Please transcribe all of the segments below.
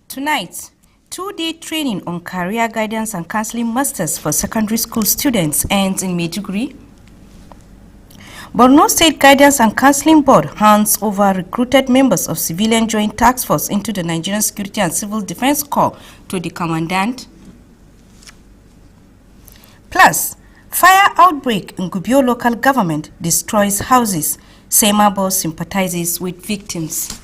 Tonight, two-day training on career guidance and counseling masters for secondary school students ends in Maiduguri. Borno State Guidance and Counseling Board hands over recruited members of Civilian Joint Task Force into the Nigerian Security and Civil Defense Corps to the commandant. Plus, fire outbreak in Gubbio local government destroys houses. Semabo sympathizes with victims.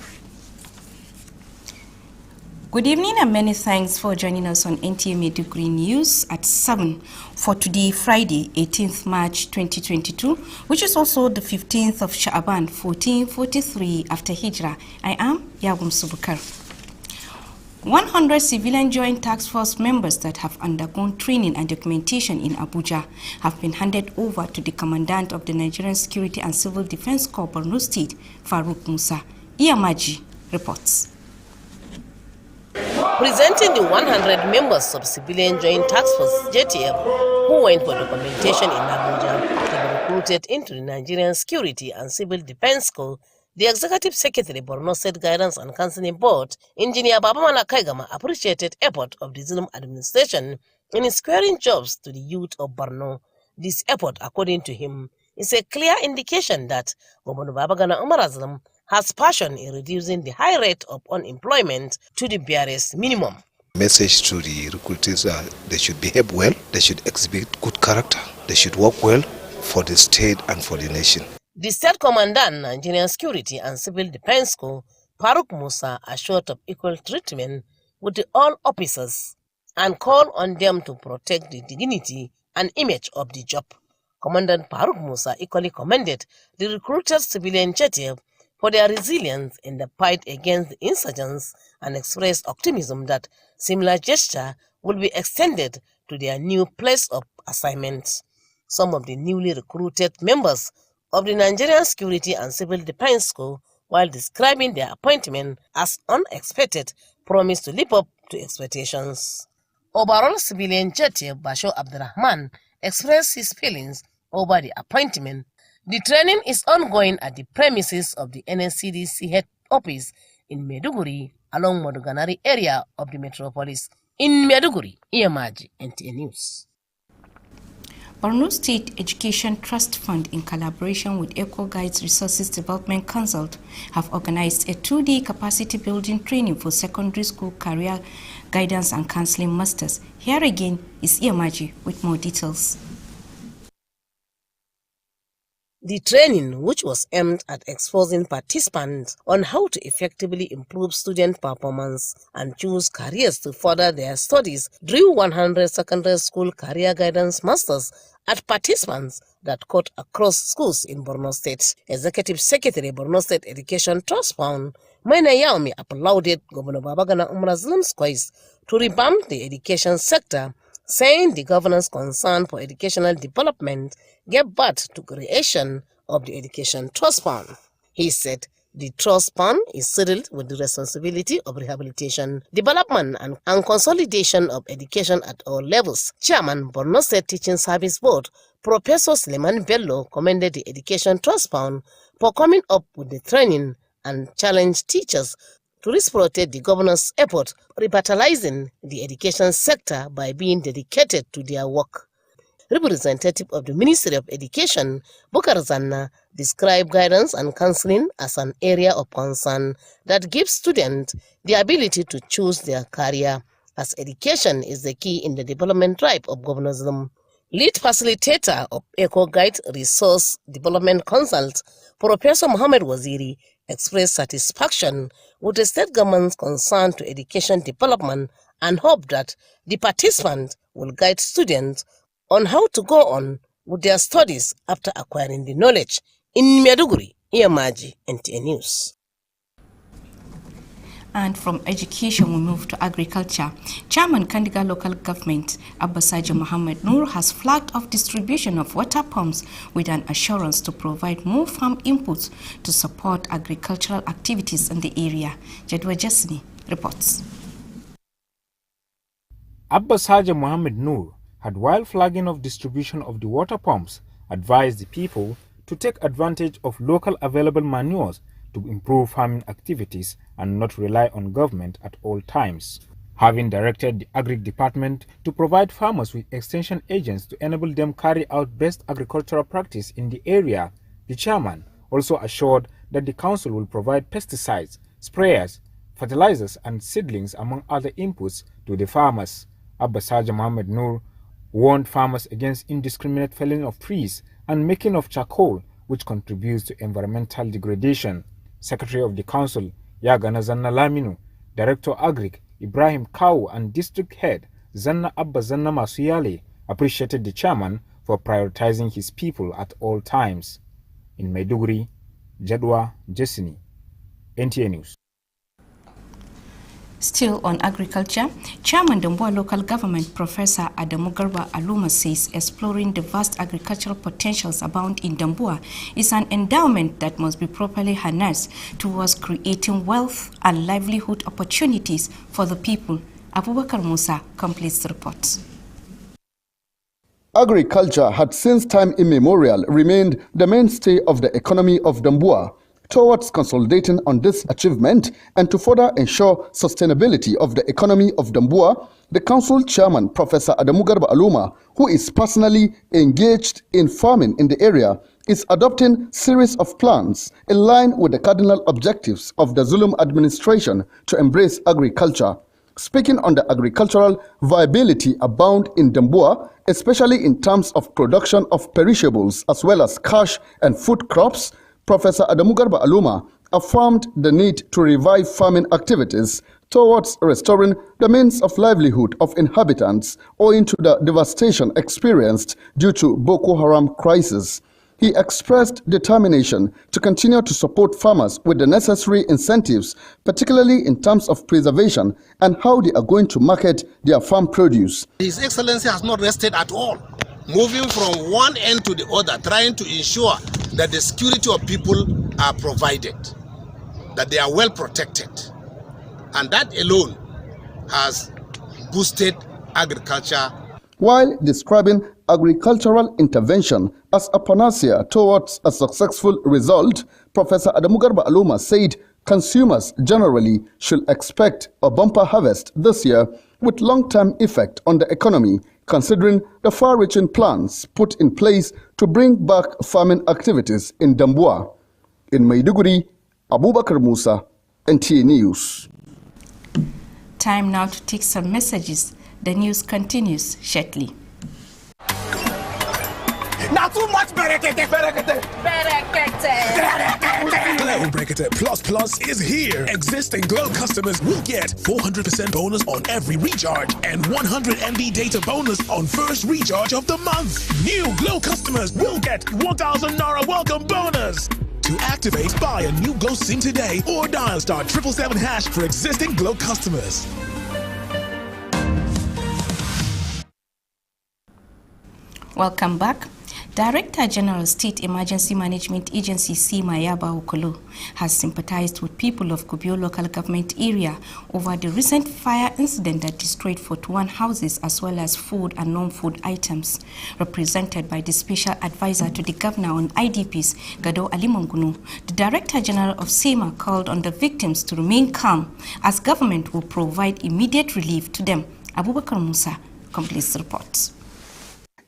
Good evening and many thanks for joining us on NTA Maiduguri News at 7 for today, Friday, 18th March 2022, which is also the 15th of Sha'aban, 1443 after Hijrah. I am Yagum Subukar. 100 Civilian Joint Task Force members that have undergone training and documentation in Abuja have been handed over to the Commandant of the Nigerian Security and Civil Defense Corps, Borno State, Farouk Musa. Iyamaji reports. Presenting the 100 members of Civilian Joint Task Force JTF who went for documentation in Abuja to be recruited into the Nigerian Security and Civil Defense Corps, the Executive Secretary Borno State Guidance and Counseling Board, Engineer Babamana Kaigama, appreciated effort of the Zulum administration in securing jobs to the youth of Borno. This effort, according to him, is a clear indication that Governor Babagana Umar Azlam has passion in reducing the high rate of unemployment to the barest minimum. Message to the recruiters: they should behave well, they should exhibit good character, they should work well for the state and for the nation. The State Commandant, Nigerian Security and Civil Defense Corps, Farouk Musa, assured of equal treatment with all officers and called on them to protect the dignity and image of the job. Commandant Farouk Musa equally commended the recruited civilian JTF for their resilience in the fight against the insurgents and expressed optimism that similar gesture will be extended to their new place of assignment. Some of the newly recruited members of the Nigerian Security and Civil Defense Corps, while describing their appointment as unexpected, promised to live up to expectations. Overall civilian JTF Basho Abdurrahman expressed his feelings over the appointment. The training is ongoing at the premises of the NSCDC head office in Maiduguri, along Moduganari area of the metropolis. In Maiduguri, Iyamaji, NTA News. Borno State Education Trust Fund, in collaboration with Eco Guides Resources Development Council, have organized a two-day capacity building training for secondary school career guidance and counseling masters. Here again is Iyamaji with more details. The training, which was aimed at exposing participants on how to effectively improve student performance and choose careers to further their studies, drew 100 secondary school career guidance masters at participants that cut across schools in Borno State. Executive Secretary Borno State Education Trust Fund, Maina Yaomi, applauded Governor Babagana Umar Azlam's quest to revamp the education sector, saying the governor's concern for educational development gave birth to creation of the Education Trust Fund. He said the Trust Fund is saddled with the responsibility of rehabilitation, development and consolidation of education at all levels. Chairman, Borno State Teaching Service Board, Professor Suleiman Bello, commended the Education Trust Fund for coming up with the training and challenged teachers to reciprocate the governor's effort revitalizing the education sector by being dedicated to their work. Representative of the Ministry of Education, Bukar Zanna, described guidance and counseling as an area of concern that gives students the ability to choose their career, as education is the key in the development drive of governorism. Lead facilitator of Eco Guide Resource Development Consult, Professor Mohammed Waziri, expressed satisfaction with the state government's concern to education development and hope that the participants will guide students on how to go on with their studies after acquiring the knowledge. In Maiduguri, Iyamaji, NTA News. And from education, we move to agriculture. Chairman Kandiga Local Government, Abbasaja Mohammed Noor, has flagged off distribution of water pumps with an assurance to provide more farm inputs to support agricultural activities in the area. Jadwa Jasni reports. Abbasaja Mohammed Noor had, while flagging off distribution of the water pumps, advised the people to take advantage of local available manures to improve farming activities and not rely on government at all times. Having directed the Agri Department to provide farmers with extension agents to enable them carry out best agricultural practice in the area, the chairman also assured that the council will provide pesticides, sprayers, fertilizers and seedlings among other inputs to the farmers. Abbasaja Mohammed Noor warned farmers against indiscriminate felling of trees and making of charcoal, which contributes to environmental degradation. Secretary of the Council, Yagana Zanna Laminu, Director Agric, Ibrahim Kau, and District Head, Zanna Abba Zanna Masuyale, appreciated the chairman for prioritizing his people at all times. In Maiduguri, Jadwa Jesini, NTA News. Still on agriculture, Chairman Dambuwa Local Government Professor Adamu Garba Aluma says exploring the vast agricultural potentials abound in Dambuwa is an endowment that must be properly harnessed towards creating wealth and livelihood opportunities for the people. Abubakar Musa completes the report. Agriculture had since time immemorial remained the mainstay of the economy of Dambuwa. Towards consolidating on this achievement and to further ensure sustainability of the economy of Dambuwa, the council chairman, Professor Adamu Garba Aluma, who is personally engaged in farming in the area, is adopting series of plans in line with the cardinal objectives of the Zulum administration to embrace agriculture. Speaking on the agricultural viability abound in Dambuwa, especially in terms of production of perishables as well as cash and food crops, Professor Adamu Garba Aluma affirmed the need to revive farming activities towards restoring the means of livelihood of inhabitants owing to the devastation experienced due to Boko Haram crisis. He expressed determination to continue to support farmers with the necessary incentives, particularly in terms of preservation and how they are going to market their farm produce. His Excellency has not rested at all, moving from one end to the other, trying to ensure that the security of people are provided, that they are well protected. And that alone has boosted agriculture. While describing agricultural intervention as a panacea towards a successful result, Professor Adamu Garba Aluma said consumers generally should expect a bumper harvest this year with long-term effect on the economy, considering the far-reaching plans put in place to bring back farming activities in Dambuwa. In Maiduguri, Abubakar Musa, NTA News. Time now to take some messages. The news continues shortly. Not too much berekete. Glow Brekete Plus is here. Existing Glow customers will get 400% bonus on every recharge and 100 MB data bonus on first recharge of the month. New Glow customers will get 1,000 Naira welcome bonus. To activate, buy a new Glow SIM today or dial *777# for existing Glow customers. Welcome back. Director General State Emergency Management Agency Sima Yaba Okolo has sympathized with people of Kubio local government area over the recent fire incident that destroyed 41 houses as well as food and non-food items. Represented by the Special Advisor to the Governor on IDPs, Gado Ali Mongunu, the Director General of SEMA called on the victims to remain calm as government will provide immediate relief to them. Abubakar Musa completes the report.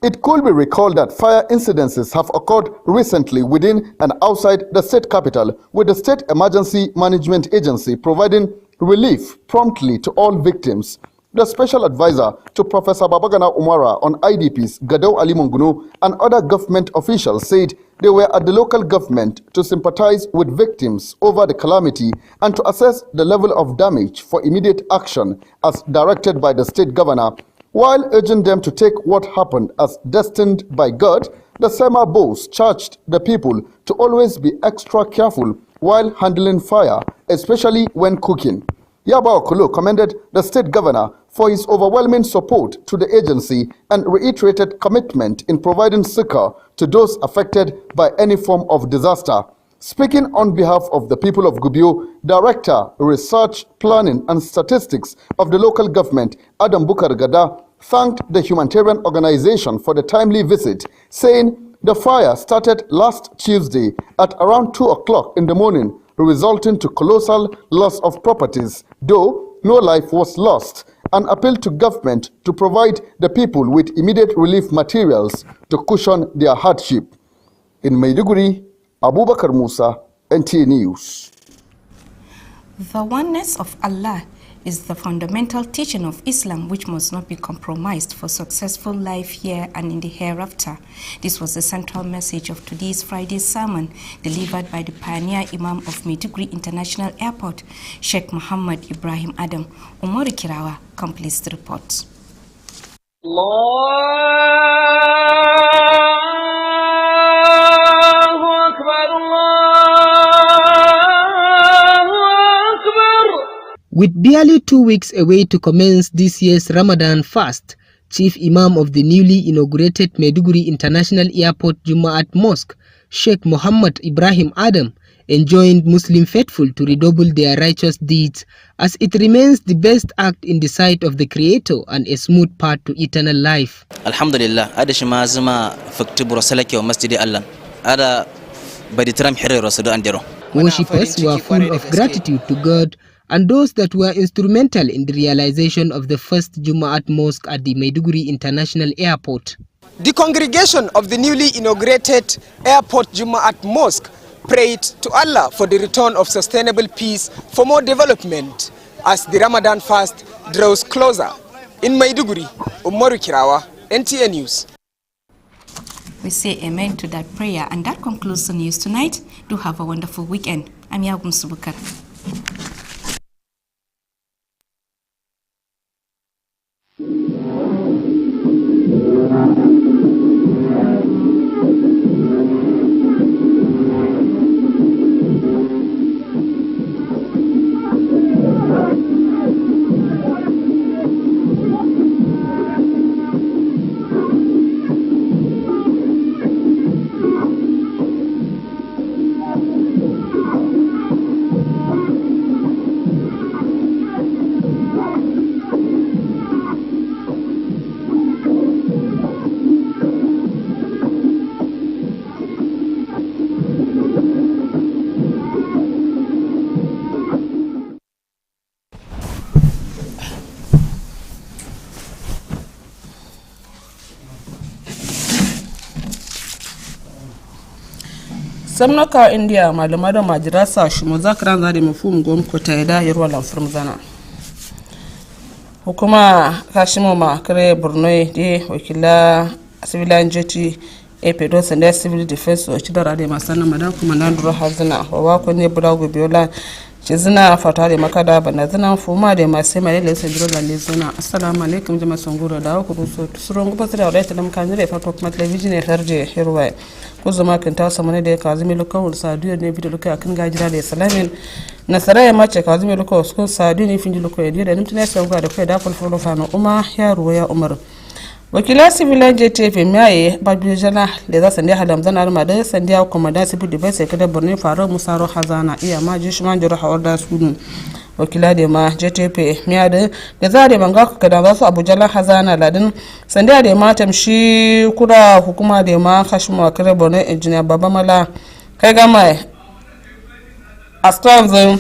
It could be recalled that fire incidences have occurred recently within and outside the state capital, with the State Emergency Management Agency providing relief promptly to all victims. The Special Advisor to Professor Babagana Umara on IDPs, Gado Ali Mongunu, and other government officials said they were at the local government to sympathize with victims over the calamity and to assess the level of damage for immediate action as directed by the state governor. While urging them to take what happened as destined by God, the SEMA boss charged the people to always be extra careful while handling fire, especially when cooking. Yaba Okolo commended the state governor for his overwhelming support to the agency and reiterated commitment in providing succor to those affected by any form of disaster. Speaking on behalf of the people of Gubbio, Director, Research, Planning and Statistics of the local government, Adam Bukar Gada, thanked the humanitarian organization for the timely visit, saying the fire started last Tuesday at around 2 o'clock in the morning, resulting to colossal loss of properties, though no life was lost, and appealed to government to provide the people with immediate relief materials to cushion their hardship. In Maiduguri, Abubakar Musa, NTA News. The oneness of Allah is the fundamental teaching of Islam, which must not be compromised for successful life here and in the hereafter. This was the central message of today's Friday sermon, delivered by the pioneer Imam of Maiduguri International Airport, Sheikh Muhammad Ibrahim Adam. Umar Kirawa completes the report. With barely 2 weeks away to commence this year's Ramadan fast, Chief Imam of the newly inaugurated Maiduguri International Airport Jumaat Mosque, Sheikh Muhammad Ibrahim Adam, enjoined Muslim faithful to redouble their righteous deeds, as it remains the best act in the sight of the Creator and a smooth path to eternal life. Alhamdulillah, ada shi ma zama faktubu rasulake wa masjidi Allah. Ada baditram hirir rasulu andiro. Worshippers were full of gratitude to God and those that were instrumental in the realization of the first Jumaat Mosque at the Maiduguri International Airport. The congregation of the newly inaugurated Airport Jumaat Mosque prayed to Allah for the return of sustainable peace for more development as the Ramadan fast draws closer. In Maiduguri, Umaru Kirawa, NTA News. We say amen to that prayer, and that concludes the news tonight. Do have a wonderful weekend. I'm Yagum Subukar. Samnaka India malamada majirasa shumuzakra zari mfumu gomko taida yarwa lamfurm zana. Hukuma kashimo makare Borno de wakila civilian jeti epedo sende civil defense ochidara de masana mada kuma nanduro hazina wako ne bulago biola chizina fatale makada banazina fuma de masema lele sendro la lezona. Assalamu alaikum jama songuro da ku ruso surongo pasira orete dam kanjire fato kuma television e herje herwa ko zama kan ta samane da kazimi lokawul sadiyo ne video lokay akan gajira da salamin nasara ya mace kazimi lokawul ko sadiyo ne finji lokay da nimtine songo da kai da fulfulo fano uma ya ruwaya umar wakila civilian JTF miaye babijana da za sande halamzan armada sande ya komanda civil defense kada Borno faro musaro hazana iya ma jishman jira hawarda sunu wakila da ma JTF miade da za da manga kada za su abujala hazana ladin sande da ma tamshi kura hukuma da ma kashmu akare Borno engineer baba mala kai ga mai astanzan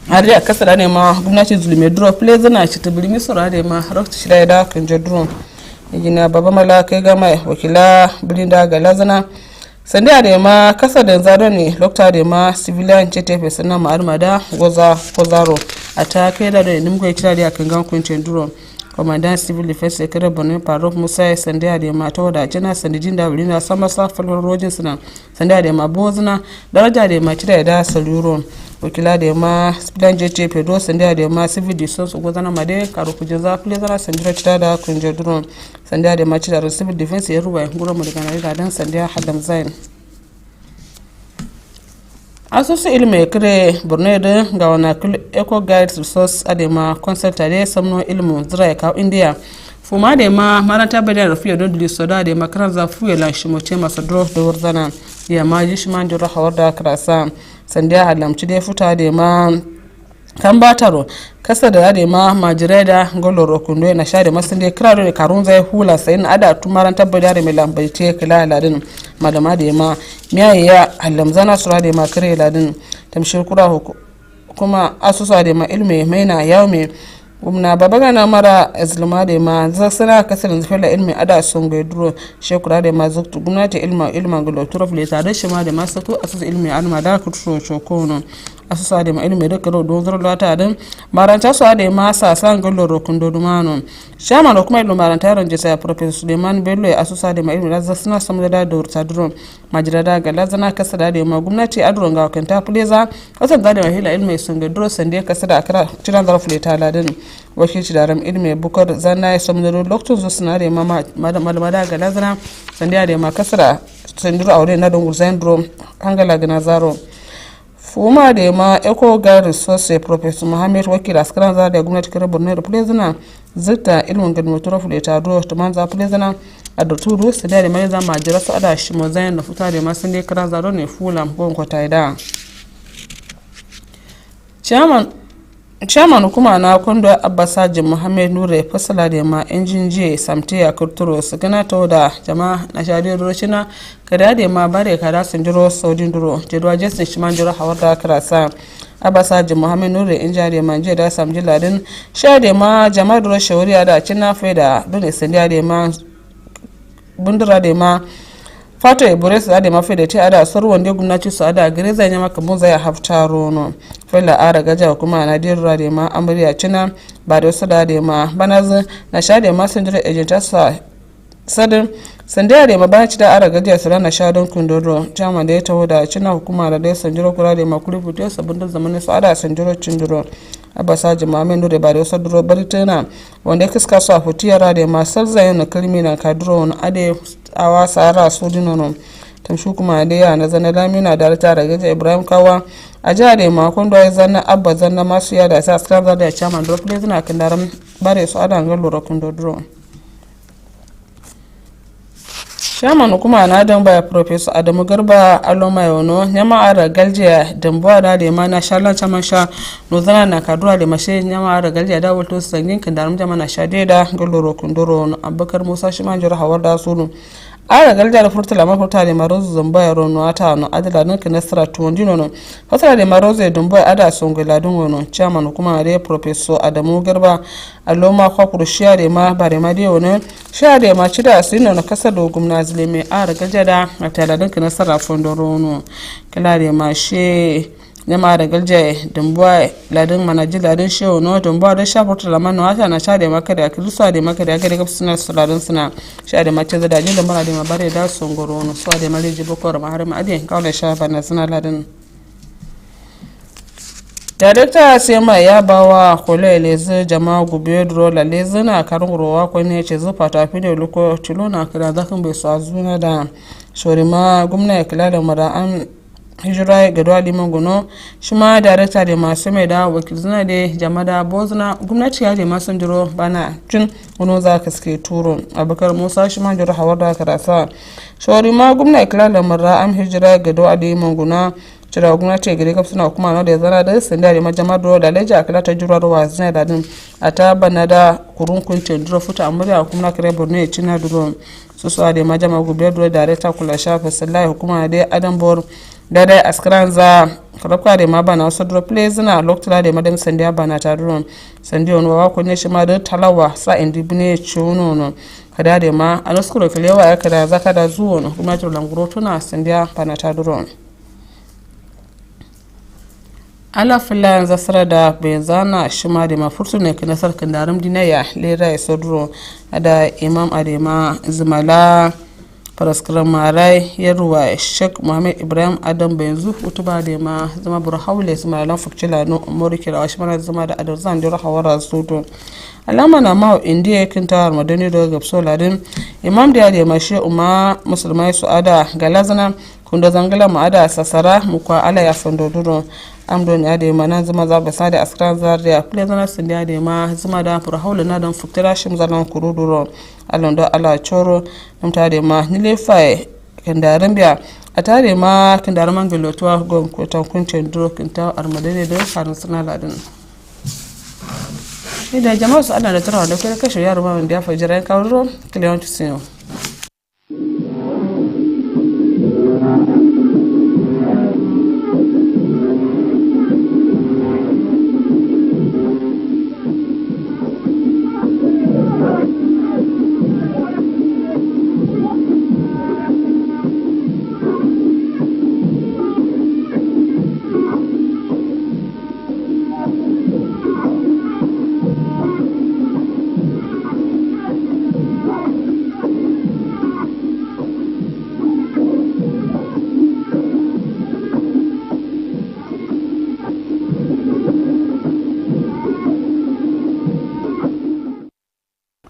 har ya kasara ne ma gwamnati zulme drop place na ci tabirmi sura da ma rakta shirya da kan jadron gina baba mala kai gama wakila bilinda ga lazana sanda da ma kasa da zaro ne lokta da ma civilian JTF sannan ma armada goza kozaro ata kai da nimgo kira da kan gan kuncin duro commandant civil defense secretary Borno Faruk Musa sanda da ma to da jina sandijin da bilinda sama safalon rojin sunan sanda da ma bozuna daraja da ma kira da saluro wakila da ma civilian JTF do sanda da ma civil defense gozana made karo kuje za plezara sandira kira da kunje duro sanda da ma kira civil defense ya ruwa ngura mu daga na dan sanda hadam zain asusu ilmi kire borno da ga wana eco guides resource adema concept ade samno ilmu zira ka india fuma da ma maranta bada rafiya don duli soda da makaran za fuye lan shi moce masa dro da warzana ya ma ji shi man jira hawar da krasa sandiya halamci da futa da ma kan bataro kasa da ma majirai da goloro kundo na share masun da kraro da karun zai hula sai na ada tumaranta bada da milambaite kila ladin malama da ma miyaye ya halamzana sura da ma kare ladin tamshir kura kuma asusa da ma ilmi mai na yawo mai umna babaga na mara izlima da ma zaksana kasar zafila ilmi ada sun gaiduro shekura da ma zuktu gwamnati ilma gulotura fileta da shi ma da masu ko asusa ilmi alma da kuturo shokono asusa da ma ilmi da karo don zuru lata din maranta su da ma sasan guloro kundo dumano shama da kuma ilmi maranta yaron jisa professor Suleiman Bello ya asusa da ma ilmi da zaksana samu da urta duro majirada ga lazana kasar da ma gwamnati adron ga kanta fileza kasar da mahila ilmi sun gaiduro sande kasar da akara cinan zarfu leta ladin wakilci da ram ilmi bukar zanna ya samu da lokacin su suna da ma malamada ga lazana sandiya da ma kasara sandiru aure na don urzain drum hangala ga nazaro fuma da ma eco guide resource professor Muhammad wakil askaran za da gwamnati kare borno da plezana zita ilmin gadin motora fuleta duro ta manza plezana a da turu sandiya da mai zama jira su ada shi mozayin da futa da ma sandiya karan zaro ne fula gonko taida chairman kuma na kondo abbasaji muhammad nure fasala da ma injinje samte ya kurturo su gana to da jama'a na shadi roshina kada da ma bare kada sun jiro saudin duro jedwa jesin shiman jiro hawar da karasa abbasaji muhammad nure injare manje da samji ladin shade ma jama'a duro shawariya da cinna faida dole sandiya da ma bundura da ma fato e bore su da mafi da ta ada sarwan da gwamnati su ada gare zai ne maka mun zai hafta rono fella ara gaja kuma na dirra da ma amriya cina ba da su da ma banaz na sha da ma sun jira ejenta sa sadin sanda da ma baci da ara gaja su na sha don kundoro jama da ya taho da cina hukuma da dai sanjiro kura da ma kuri fito sabon da zamanin su ada sanjiro cindiro abasa jama'a nure ba da su duro baritana wanda kiska su a futiyara da ma salzayin na kalmi na kaduro na ade awa sara su dinono tamshu kuma da ya na zana lamina da ta daga Ibrahim Kawa a jihar da makon da ya zanna abba zanna masu yada sa skar da chairman drop ne zina kan daram bare su ada ngal lura kun dodro chairman kuma na dan baya professor Adamu Garba Aloma Yono nyama ara galje dambuwa da ma na shallan chairman sha no zana na kadura da mashe nyama ara galje da wato sangin kan daram jama na shade da ngal lura kun doro Abubakar Musa shi man jira hawar da sunu ara galja da furtala ma furta da marozu zambaya rono ata no adala nan ka nasara tuwandino no fasara da marozu dumbai ada songela dun wono chairman kuma da professor Adamu Garba Aloma kwakuru share ma bare ma da wono share ma cida asino na kasa do gumna zleme ara galja da atala nan ka nasara fondoro no kala da ma she nyama da galje dumbai ladin manaji ladin shewo no dumbai da shafurta la mano ata na shade maka da kirsa da maka da gare gafsuna saladin suna shade mace da dajin da mara da mabare da songoro no so da mare jibo ko ma har ma ade kawle shafa na suna ladin Darekta Sema ya bawa kole leze jama'a gubiyo duro la leze na karin rowa ko ne ce zufa ta fi da luko tilona kira zakan bai su azuna da shorima gwamna ya kula da mara'an hijira ga dwali mangono shi ma darekta da masu mai da wakil zina da jama'a da bozuna gwamnati ya da masu jiro bana cin wani za ka suke turo abubakar musa shi ma jiro hawar da karasa shawari ma gwamna ya kula da mara an hijira ga dwali mangono cira gwamnati gari kaf suna kuma na da zana da sanda da majama duro da leja kala ta jiro ruwa zina da din a ta bana da kurun kuncin duro futa amurya kuma kare borno ya cina duro su su da majama gubiya duro darekta kula shafa sallahi hukuma da adam bor da dai askaran za karabka da ma bana wasu duro plays na lokacin da madam sandiya bana ta duro sandiya wani wa kunne shi ma da talawa sa indi bune chuno no kada da ma a naskuro kalewa ya kada zaka da zuwa no kuma to languro tuna sandiya bana ta duro ala filan zasara da bai zana shima da mafurtu ne kana sarkin daram dinaya lera ya sodro da imam adema zumala faraskaran marai yarwa Sheikh Muhammad Ibrahim Adam Benzu utuba da ma zama burhaule su malan fukcila no umuri kira shi mana zama da adarzan da hawara suto alama na ma indiya kinta madani da gabso ladin imam da ya mashi umma musulmai su ada galazana kunda zangala mu ada sasara mukwa ala ya fondo duro amdon ya da mana zama za ba sa da askran zaria kule zana sun da ma zama da burhaule na dan fuktira shi zanan kuruduro alon da ala choro namta da ma nile fai kandaran biya a tare ma kandaran mangalotwa gon ko tankuncin duro kinta armadane da harin suna ladin da jama'a su ana da tarawa da kai kashe yaro ma wanda ya fajira kawo kiliyan tusiyo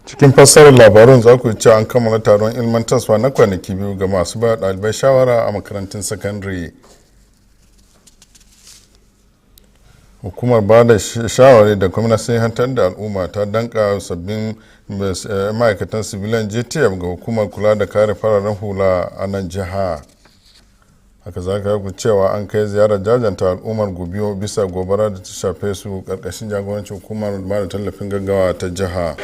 cikin fassarar labarun za ku ci an kammala taron ilmantarwa na kwanaki biyu ga masu ba ɗalibai shawara a makarantun sakandare. Hukumar ba da shawari da kuma nasihantar da al'umma ta danka sabbin ma'aikatan civilian JTF ga hukumar kula da kare fararen hula a nan jiha. Haka za ka yi cewa an kai ziyarar jajanta al'ummar Gubiyo bisa gobara da ta shafe su karkashin jagorancin hukumar ba da tallafin gaggawa ta jiha.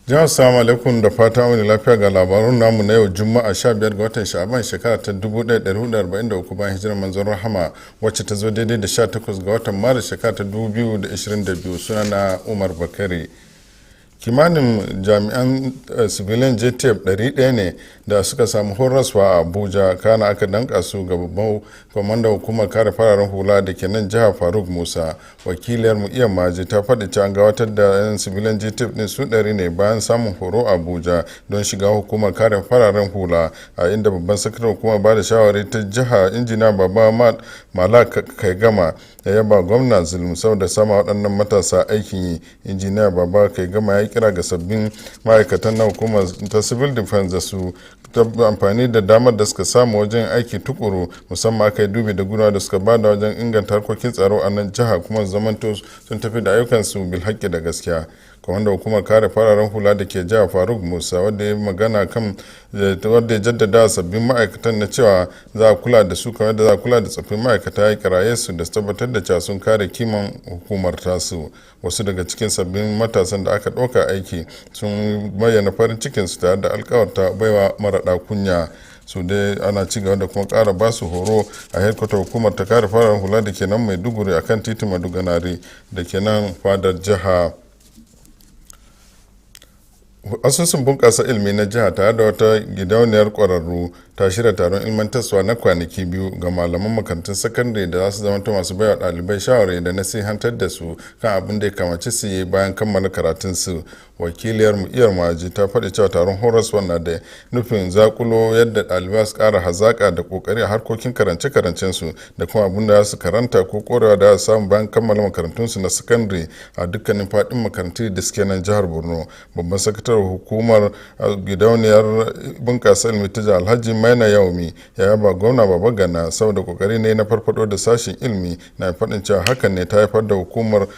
Jihar Assalamu alaikum da fata wani lafiya ga labarun namu na yau Juma'a 15 ga watan Sha'aban shekara ta 1443 bayan hijirar manzon Rahama wacce ta zo daidai da 18 ga watan Maris shekara ta 2022 sunana Umar Bakari. Kimanin jami'an civilian JTF 100 ne da suka samu horaswa a Abuja kana aka danka su ga babban kwamandan hukumar kare fararen hula da ke nan jihar Faruk Musa. Wakiliyar mu iya maji ta faɗi cewa an gabatar da 'yan civilian JTF ne su 100 ne bayan samun horo a Abuja don shiga hukumar kare fararen hula a inda babban sakataren hukumar ba da shawari ta jiha injiniya Baba Malak kai gama ya yaba gwamna Zulum saboda sama waɗannan matasa aikin yi. Injiniya Baba kai gama ya kira ga sabbin ma'aikatan na hukumar ta civil defense da su amfani da damar da suka samu wajen aiki tukuru musamman aka yi dubi da gudawa da suka bada wajen inganta harkokin tsaro a nan jiha kuma zamanto sun tafi da ayyukansu bil haƙƙi da gaskiya. wanda hukumar kare fararen hula da ke jihar Faruk Musa wanda ya magana kan wanda ya jaddada sabbin ma'aikatan na cewa za a kula da su kamar da za a kula da tsaffin ma'aikata ya kiraye su da tabbatar da cewa sun kare kiman hukumar tasu. Wasu daga cikin sabbin matasan da aka ɗauka aiki sun bayyana farin cikinsu tare da alkawarta baiwa maraɗa kunya. su dai ana ci gaba da kuma ƙara ba su horo a hedkwatar hukumar ta kare fararen hula da ke nan Maiduguri a kan titin Maduganari da ke nan fadar jiha. Asusun bunƙasa ilimi na jiha tare da wata gidauniyar ƙwararru ta shirya taron ilmantarwa na kwanaki biyu ga malaman makarantun sakandare da za su zama masu baiwa ɗalibai shawarai da nasihantar da su kan abin da ya kamace su yi bayan kammala karatun su. Wakiliyar mu iyar maji ta faɗi cewa taron horaswa na da nufin zakulo yadda ɗalibai su ƙara hazaƙa da ƙoƙari a harkokin karance-karancen su da kuma abin da za su karanta ko ƙorewa da za su samu bayan kammala makarantun su na sakandare a dukkanin faɗin makarantu da suke nan jihar Borno. Babban sakataren hukumar gidauniyar bunƙasa ilimi ta jihar Alhaji Maina Yaumi ya yaba gwamna Babagana saboda kokari ne na farfado da sashen ilimi na faɗin cewa hakan ne ta haifar da hukumar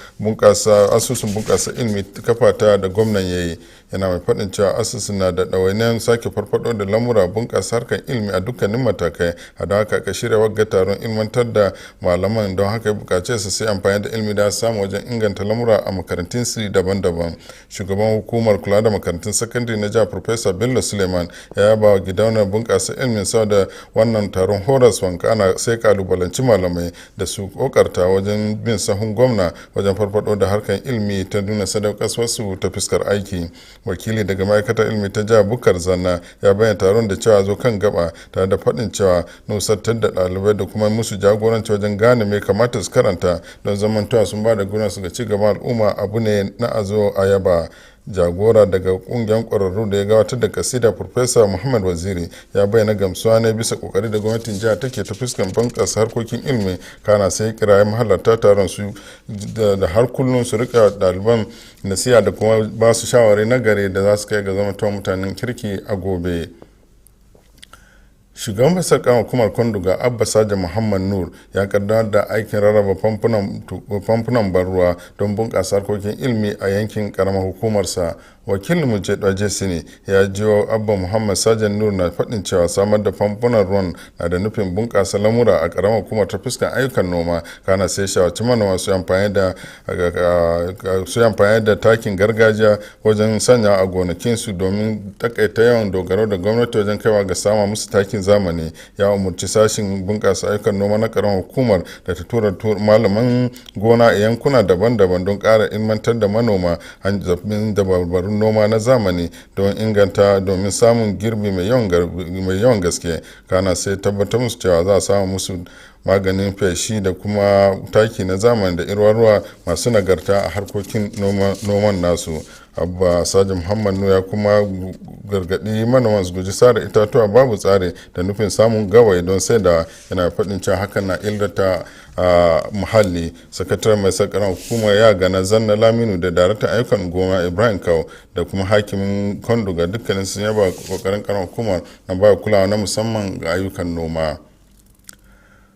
asusun bunƙasa ilimi kafa ta da gwamnan yayi. Yana mai faɗin cewa asusun na da ɗawainiyar sake farfado da lamura bunƙasa harkar ilimi a dukkanin matakai a don haka aka shirya wagga taron ilmantar da malaman don haka ya buƙace su sai amfani da ilimi da samu wajen inganta lamura a makarantun su daban-daban. Shugaban hukumar kula da makarantun sakandare na jihar Professor Bello Suleiman ya yaba wa gidauniyar bunƙasa ilimin sau da wannan taron horaswan ana sai kalubalanci malamai da su kokarta wajen bin sahun gwamna wajen farfado da harkar ilimi ta nuna sadaukarwarsu ta fuskar aiki. Wakili daga ma'aikatar ilimi ta jihar Bukar Zanna ya bayyana taron da cewa zo kan gaba tare da faɗin cewa nusantar da ɗalibai da kuma musu jagoranci wajen gane mai kamata su karanta don zamantawa sun ba da gudunsu ga cigaban al'umma abu ne na a zo a yaba. jagora daga kungiyar kwararru da ya gabatar da kasida Professor Muhammad Waziri ya bayyana gamsuwa ne bisa kokari da gwamnatin jiha take ta fuskan bunƙasa harkokin ilimi, kana sai kiraye mahalarta taron su da har kullum su rika ɗaliban nasiha da kuma ba su shawarai na gare da za su kai ga zama mutanen kirki a gobe. Shugaban masar kan hukumar Kwanduga Abba Saja Muhammad Nur ya kaddamar da aikin rarraba famfunan ban ruwa don bunƙasa harkokin ilimi a yankin karamar hukumarsa. Wakilin Mujedwa Jesini ya jiwo Abba Muhammad Sajan Nur na faɗin cewa samar da famfunan ruwan na da nufin bunƙasa lamura a karamar hukumar ta fuskan ayyukan noma, kana sai shawarci manoma su amfani da takin gargajiya wajen sanya a gonakinsu domin takaita yawan dogaro da gwamnati wajen kaiwa ga sama musu takin zamani. Ya umarci sashin bunƙasa ayyukan noma na karamar hukumar da ta tura malaman gona a yankuna daban-daban don ƙara ilmantar da manoma zabbin dabarbarun noma na zamani don inganta domin samun girbi mai yawan gaske, kana sai tabbatar musu cewa za a samu musu maganin feshi da kuma taki na zamani da ruwa masu nagarta a harkokin noman nasu. Abba Saji Muhammad Nur ya kuma gargaɗi manoman su guji sare itatuwa babu tsari da nufin samun gawayi don sai da yana faɗin cewa hakan na illata muhalli. Sakataren mai sakaran hukumar ya gana Zanna Laminu da daraktan ayyukan goma Ibrahim Kawo da kuma hakimin Kwanduga dukkanin sun yaba kokarin karan hukumar na ba kulawa na musamman ga ayyukan noma.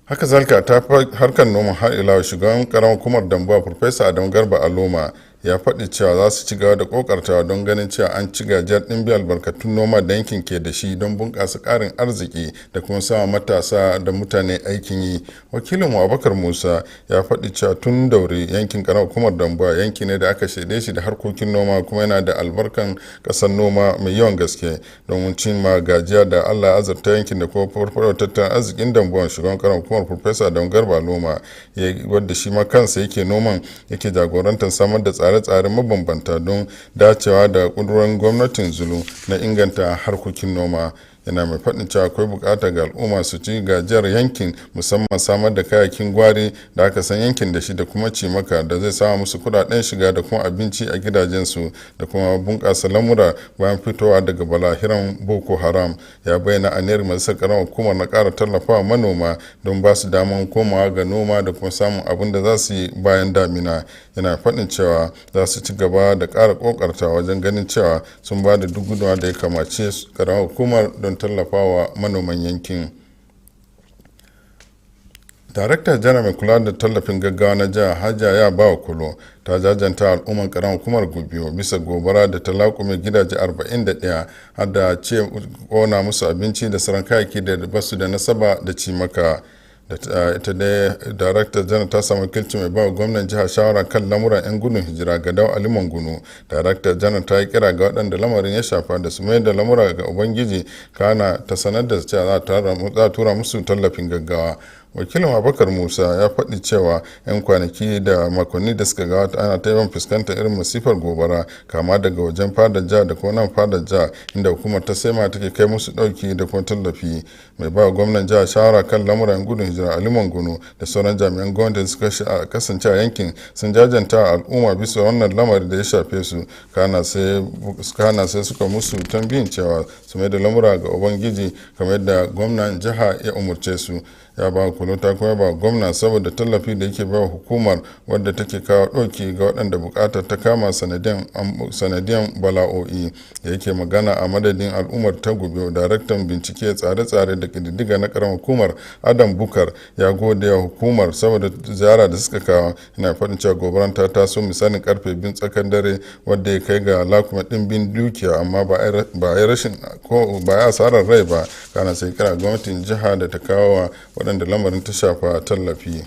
Haka zalika ta harkar noma har ila shugaban karamar hukumar Dambuwa Farfesa Adamu Garba Aloma ya faɗi cewa za su ci gaba da kokartawa don ganin cewa an ci gajiyar ɗimbi albarkatun noma da yankin ke da shi don bunƙasa ƙarin arziki da kuma sama matasa da mutane aikin yi. Wakilin Abubakar Musa ya faɗi cewa tun daure yankin karamar hukumar Dambuwa yanki ne da aka shaide shi da harkokin noma kuma yana da albarkan ƙasar noma mai yawan gaske. Domin cimma gajiya da Allah ya azurta yankin da kuma farfaɗo tattalin arzikin Dambuwa, shugaban karamar hukumar Farfesa Adamu Garba Aloma wadda shi ma kansa yake noman yake jagorantar samar da tsare-tsare mabambanta don dacewa da ƙudurorin gwamnatin Zulu na inganta harkokin noma. Yana mai faɗin cewa akwai bukata ga al'umma su ci gajiyar yankin, musamman samar da kayayyakin gwari da aka san yankin da shi da kuma cimaka da zai sama musu kudaden shiga da kuma abinci a gidajensu da kuma bunƙasa lamura bayan fitowa daga balahiran Boko Haram. Ya bayyana aniyar majalisar karamar hukumar na ƙara tallafawa manoma don ba su daman komawa ga noma da kuma samun abin da za su yi bayan damina. Yana faɗin cewa za su ci gaba da ƙara ƙoƙarta wajen ganin cewa sun ba da duk gudunmawa da ya kamace karamar hukumar don tallafawa manoman yankin. Darakta janar mai kula da tallafin gaggawa na jihar Hajiya ya bawa kulo ta jajanta al'umman karamar hukumar Gubiyo bisa gobara da ta laƙume gidaje 41 har da ce kona musu abinci da sauran kayayyaki da basu da nasaba da cimaka. Ita dai darakta janar ta samu kilci mai bawa gwamnan jihar shawara kan lamuran 'yan gudun hijira Gadau Ali Mangunu. Darakta janar ta yi kira ga waɗanda lamarin ya shafa da su mai da lamura ga ubangiji, kana ta sanar da cewa za a tura musu tallafin gaggawa. Wakilin Abubakar Musa ya faɗi cewa 'yan kwanaki da makonni da suka gabata ana ta yawan fuskantar irin masifar gobara kama daga wajen fadar jiha da kuma nan fadar jiha, inda hukumar ta sema take kai musu ɗauki da kuma tallafi. Mai ba gwamnan jihar shawara kan lamuran gudun hijira Ali Mangunu da sauran jami'an gwamnati da suka kasance a yankin sun jajanta al'umma bisa wannan lamari da ya shafe su, kana sai suka musu tambayin cewa su mai da lamura ga ubangiji kamar yadda gwamnan jiha ya umurce su. Ya ba kulo ta kuma ba gwamna saboda tallafi da yake bawa hukumar wadda take kawo ɗauki ga waɗanda buƙatar ta kama sanadiyan bala'o'i. Da yake magana a madadin al'ummar ta Gubiyo, daraktan bincike tsare-tsare da ƙididdiga na ƙaramar hukumar Adam Bukar ya gode wa hukumar saboda ziyara da suka kawo. Yana faɗin cewa gobaran ta taso misalin karfe 2 tsakar dare wadda ya kai ga lakuma ɗimbin dukiya, amma ba a yi asarar rai ba, kana sai kira gwamnatin jiha da ta kawo waɗanda lamarin ta shafa tallafi.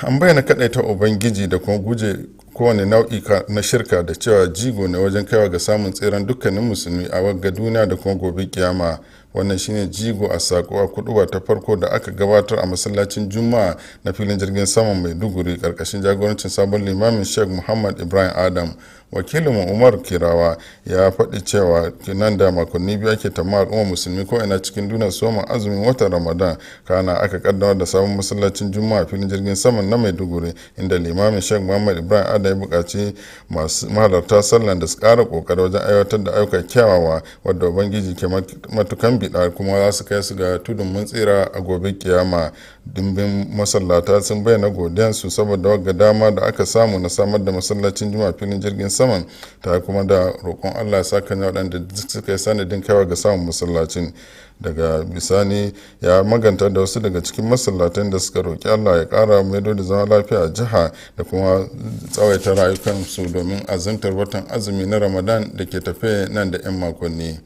An bayyana kaɗaita ubangiji da kuma guje kowane nau'i na shirka da cewa jigo ne wajen kaiwa ga samun tseren dukkanin musulmi a wagga duniya da kuma gobe kiyama. Wannan shine jigo a sako a kuduba ta farko da aka gabatar a masallacin Juma'a na filin jirgin saman Maiduguri karkashin jagorancin sabon limamin Sheikh Muhammad Ibrahim Adam. Wakilin Umar Kirawa ya faɗi cewa nan da makonni biyu ake tamma al'umma musulmi ko ina cikin duniya soma azumin watan Ramadan, kana aka kaddamar da sabon masallacin Juma'a filin jirgin saman na Maiduguri, inda limamin Sheikh Muhammad Ibrahim Adam ya buƙaci masu mahalarta sallan da su ƙara ƙoƙari wajen aiwatar da ayyukan kyawawa wadda ubangiji ke matukan biɗa kuma za su kai su ga tudun mun tsira a gobe kiyama. Dimbin masallata sun bayyana godiyansu saboda wagga dama da aka samu na samar da masallacin juma'a filin jirgin saman, ta kuma da roƙon Allah ya saka waɗanda suka yi sanadin kaiwa ga samun masallacin. Daga bisani ya maganta da wasu daga cikin masallatan da suka roƙi Allah ya ƙara maido da zama lafiya a jiha da kuma tsawaita rayukansu domin azantar watan azumi na Ramadan da ke tafe nan da 'yan makonni.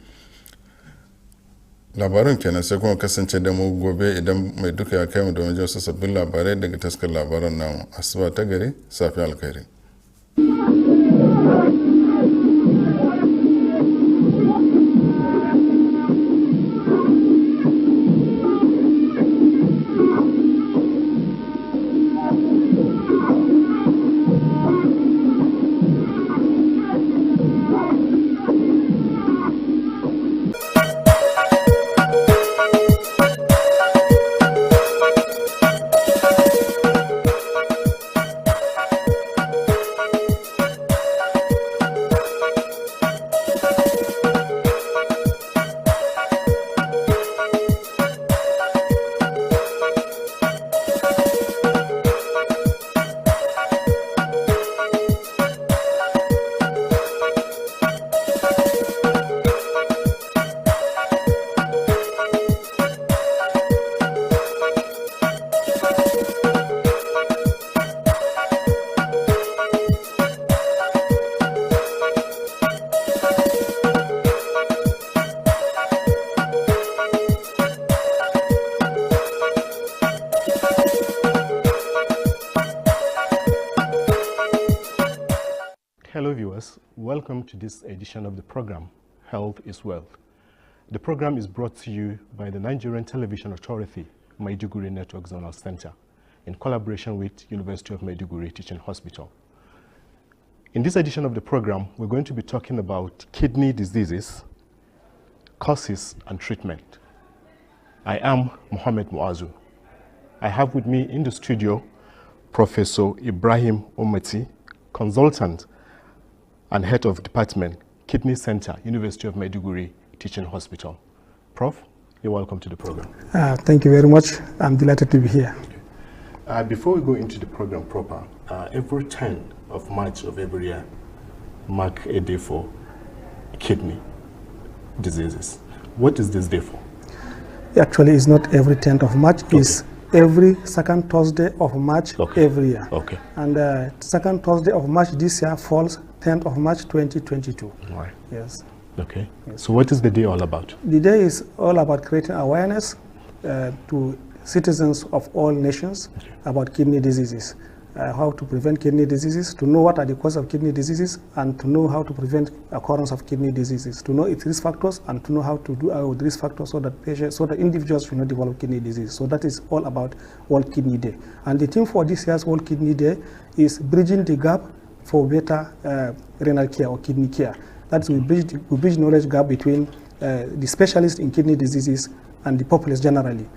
Labarin kenan, sai kuma kasance da mu gobe idan mai duka ya kai mu domin jin wasu sabbin labarai daga taskar labaran namu. Asuba ta gari, safi alkhairi. Hello viewers, welcome to this edition of the program, Health is Wealth. The program is brought to you by the Nigerian Television Authority, Maiduguri Network Zonal Center, in collaboration with University of Maiduguri Teaching Hospital. In this edition of the program, we're going to be talking about kidney diseases, causes and treatment. I am Mohammed Muazu. I have with me in the studio Professor Ibrahim Ometi, consultant and head of department, Kidney Center, University of Maiduguri Teaching Hospital. Prof, you're welcome to the program. Thank you very much. I'm delighted to be here. Before we go into the program proper, every 10th of March of every year mark a day for kidney diseases. What is this day for? Actually, it's not every 10th of March. Okay. It's every second Thursday of March every year. Okay. And second Thursday of March this year falls 10th of March 2022. Right. Yes. Okay. Yes. So what is the day all about? The day is all about creating awareness to citizens of all nations about kidney diseases, how to prevent kidney diseases, to know what are the causes of kidney diseases, and to know how to prevent occurrence of kidney diseases, to know its risk factors, and to know how to do with risk factors so that patients, so that individuals will not develop kidney disease. So that is all about World Kidney Day. And the theme for this year's World Kidney Day is bridging the gap for better renal care or kidney care. That's we bridge knowledge gap between the specialists in kidney diseases and the populace generally.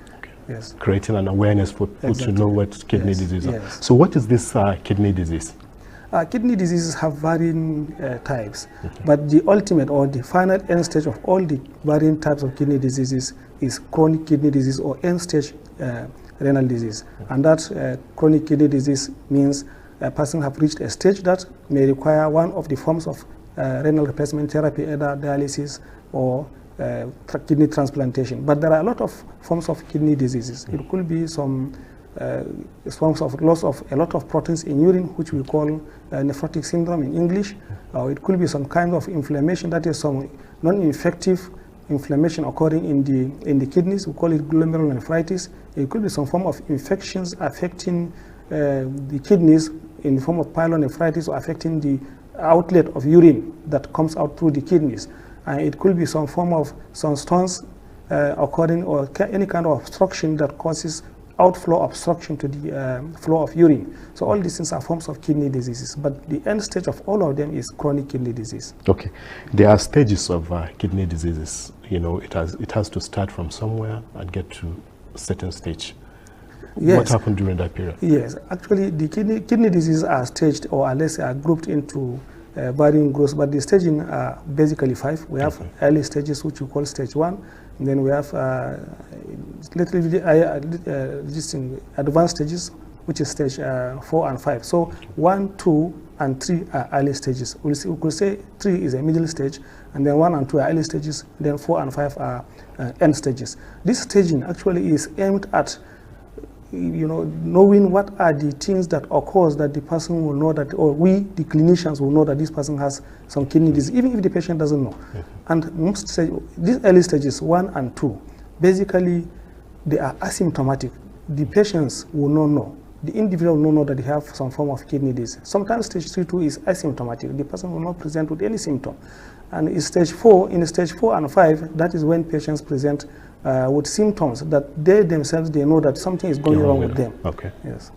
Yes. Creating an awareness for people to know what kidney disease are. Yes. So what is this kidney disease? Kidney diseases have varying types, but the ultimate or the final end stage of all the varying types of kidney diseases is chronic kidney disease or end stage renal disease. And that chronic kidney disease means a person have reached a stage that may require one of the forms of renal replacement therapy, either dialysis or kidney transplantation. But there are a lot of forms of kidney diseases. It could be some forms of loss of a lot of proteins in urine, which we call nephrotic syndrome in English. It could be some kind of inflammation, that is some non-infective inflammation occurring in the kidneys. We call it glomerulonephritis. It could be some form of infections affecting the kidneys in the form of pyelonephritis or affecting the outlet of urine that comes out through the kidneys. It could be some form of some stones occurring or any kind of obstruction that causes outflow obstruction to the flow of urine. So all these things are forms of kidney diseases, but the end stage of all of them is chronic kidney disease. Okay, there are stages of kidney diseases. You know, it has to start from somewhere and get to a certain stage. Yes. What happened during that period? Yes, actually the kidney diseases are staged, or unless are grouped into varying groups, but the staging are basically 5. We have early stages, which we call stage 1, and then we have advanced stages, which is stage 4 and 5. So 1, 2, and 3 are early stages. We could say 3 is a middle stage, and then 1 and 2 are early stages, then 4 and 5 are end stages. This staging actually is aimed at knowing what are the things that occurs that the person will know that, or we, the clinicians, will know that this person has some kidney disease, even if the patient doesn't know. And most say these early stages, 1 and 2, basically they are asymptomatic. The patients will not know. The individual will not know that they have some form of kidney disease. Sometimes stage 3-2 is asymptomatic. The person will not present with any symptom. And in stage 4 and 5, that is when patients present with symptoms that they themselves, they know that something is going wrong with them. Okay. Yes.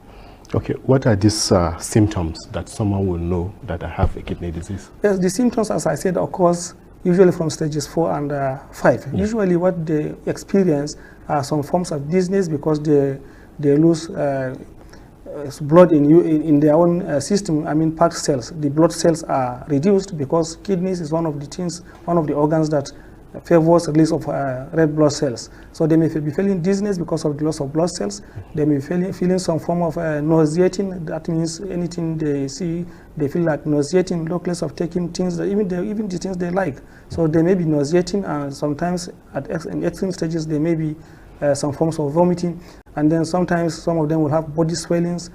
Okay, what are these symptoms that someone will know that I have a kidney disease? Yes, the symptoms, as I said, occurs usually from stages 4 and 5. Yeah. Usually what they experience are some forms of dizziness because they lose blood in their own system. I mean, packed cells. The blood cells are reduced because kidneys is one of the organs that favors release of red blood cells. So they may be feeling dizziness because of the loss of blood cells. They may be feeling some form of nauseating. That means anything they see, they feel like nauseating, less of taking things, even the things they like. So they may be nauseating, and sometimes in extreme stages there may be some forms of vomiting. And then sometimes some of them will have body swellings.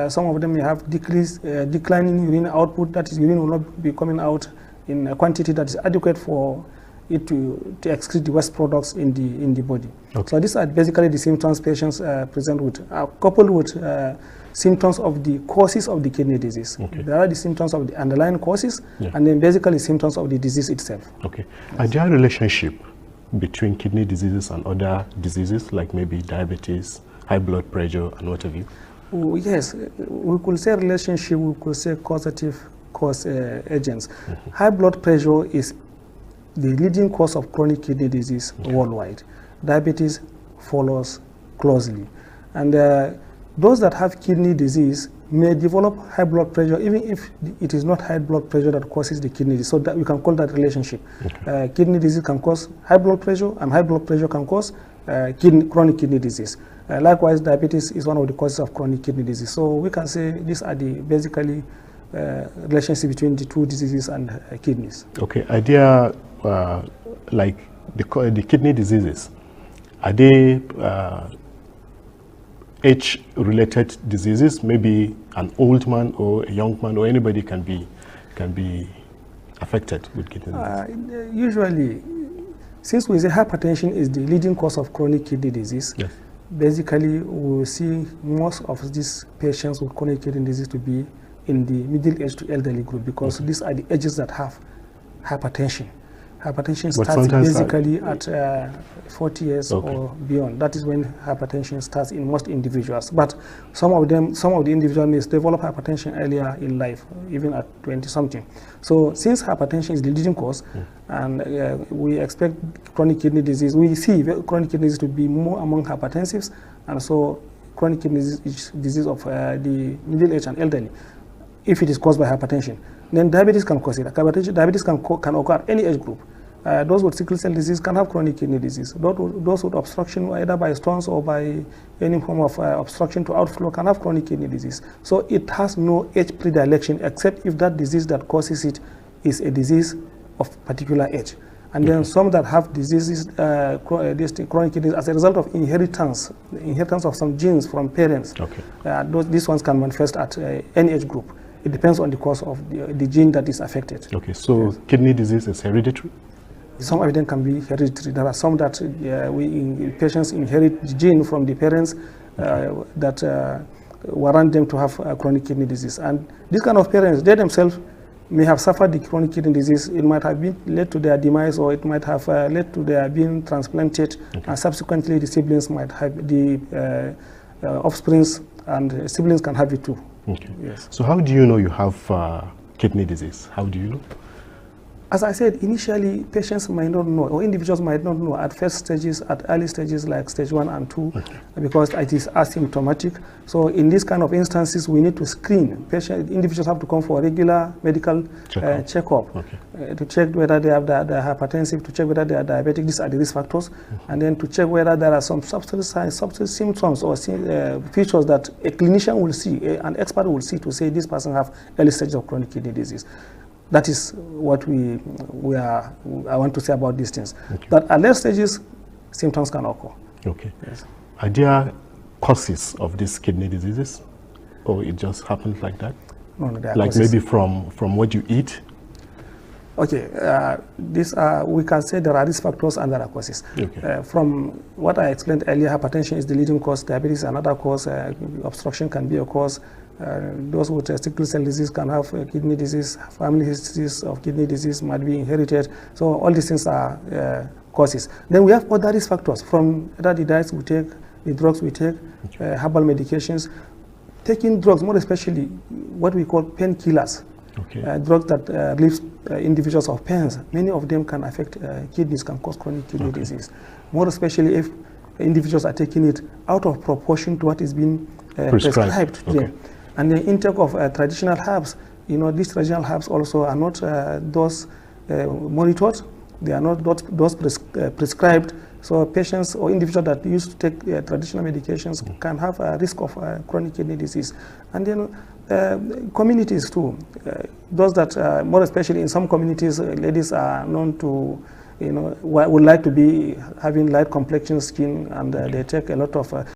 Some of them may have declining urine output. That is, urine will not be coming out in a quantity that is adequate for it to excrete the waste products in the body. Okay. So these are basically the symptoms patients present with, coupled with symptoms of the causes of the kidney disease. Okay. There are the symptoms of the underlying causes, and then basically symptoms of the disease itself. Okay. Are there a relationship between kidney diseases and other diseases, like maybe diabetes, high blood pressure, and what have you? Yes, we could say relationship, we could say causative cause agents. High blood pressure is the leading cause of chronic kidney disease worldwide. Diabetes follows closely. And those that have kidney disease may develop high blood pressure even if it is not high blood pressure that causes the kidney disease. So that we can call that relationship. Okay. Kidney disease can cause high blood pressure, and high blood pressure can cause chronic kidney disease. Likewise, diabetes is one of the causes of chronic kidney disease. So we can say these are the basically relationship between the two diseases and kidneys. Okay, are there like the kidney diseases, are they age-related diseases? Maybe an old man or a young man or anybody can be affected with kidney disease? Usually, since we say hypertension is the leading cause of chronic kidney disease, yes, basically we will see most of these patients with chronic kidney disease to be in the middle age to elderly group, because these are the ages that have hypertension. Hypertension starts basically at 40 years or beyond. That is when hypertension starts in most individuals. But some of the individuals may develop hypertension earlier in life, even at 20-something. So since hypertension is the leading cause, and we expect chronic kidney disease, we see chronic kidney disease to be more among hypertensives, and so chronic kidney disease of the middle age and elderly, if it is caused by hypertension. Then diabetes can cause it. Diabetes can occur at any age group. Those with sickle cell disease can have chronic kidney disease. Those with obstruction, either by stones or by any form of obstruction to outflow, can have chronic kidney disease. So it has no age predilection, except if that disease that causes it is a disease of particular age. And then some that have diseases, chronic kidney disease, as a result of inheritance of some genes from parents. These ones can manifest at any age group. It depends on the cause of the gene that is affected. Okay, so kidney disease is hereditary? Some of them can be hereditary. There are some that patients inherit the gene from the parents that warrant them to have chronic kidney disease. And these kind of parents, they themselves may have suffered the chronic kidney disease. It might have been led to their demise, or it might have led to their being transplanted, and subsequently the siblings might have the offsprings, and siblings can have it too. Okay. Yes. So how do you know you have kidney disease? How do you know? As I said, initially patients might not know, or individuals might not know at first stages, at early stages like stage 1 and 2, because it is asymptomatic. So in these kind of instances, we need to screen. Individuals have to come for a regular medical checkup to check whether they have the hypertensive, to check whether they are diabetic, these are the risk factors, and then to check whether there are some subtle signs, subtle symptoms or features that a clinician will see, an expert will see to say this person have early stages of chronic kidney disease. That is what I want to say about these things. But at late stages, symptoms can occur. Okay. Yes. Are there causes of these kidney diseases, or it just happens like that? No, there are like causes. Maybe from what you eat? Okay, we can say there are risk factors and there are causes. Okay. From what I explained earlier, hypertension is the leading cause, diabetes is another cause, obstruction can be a cause. Those with sickle cell disease can have kidney disease, family histories of kidney disease might be inherited. So all these things are causes. Then we have other risk factors from either the diets we take, the drugs we take, herbal medications. Taking drugs, more especially what we call painkillers, drugs that relieve individuals of pains, many of them can affect kidneys, can cause chronic kidney disease. More especially if individuals are taking it out of proportion to what is being prescribed to them. And the intake of traditional herbs, these traditional herbs also are not those monitored, they are not those prescribed. So patients or individuals that used to take traditional medications can have a risk of chronic kidney disease. And then communities too, those that, more especially in some communities, ladies are known to, would like to be having light complexion skin, and they take a lot of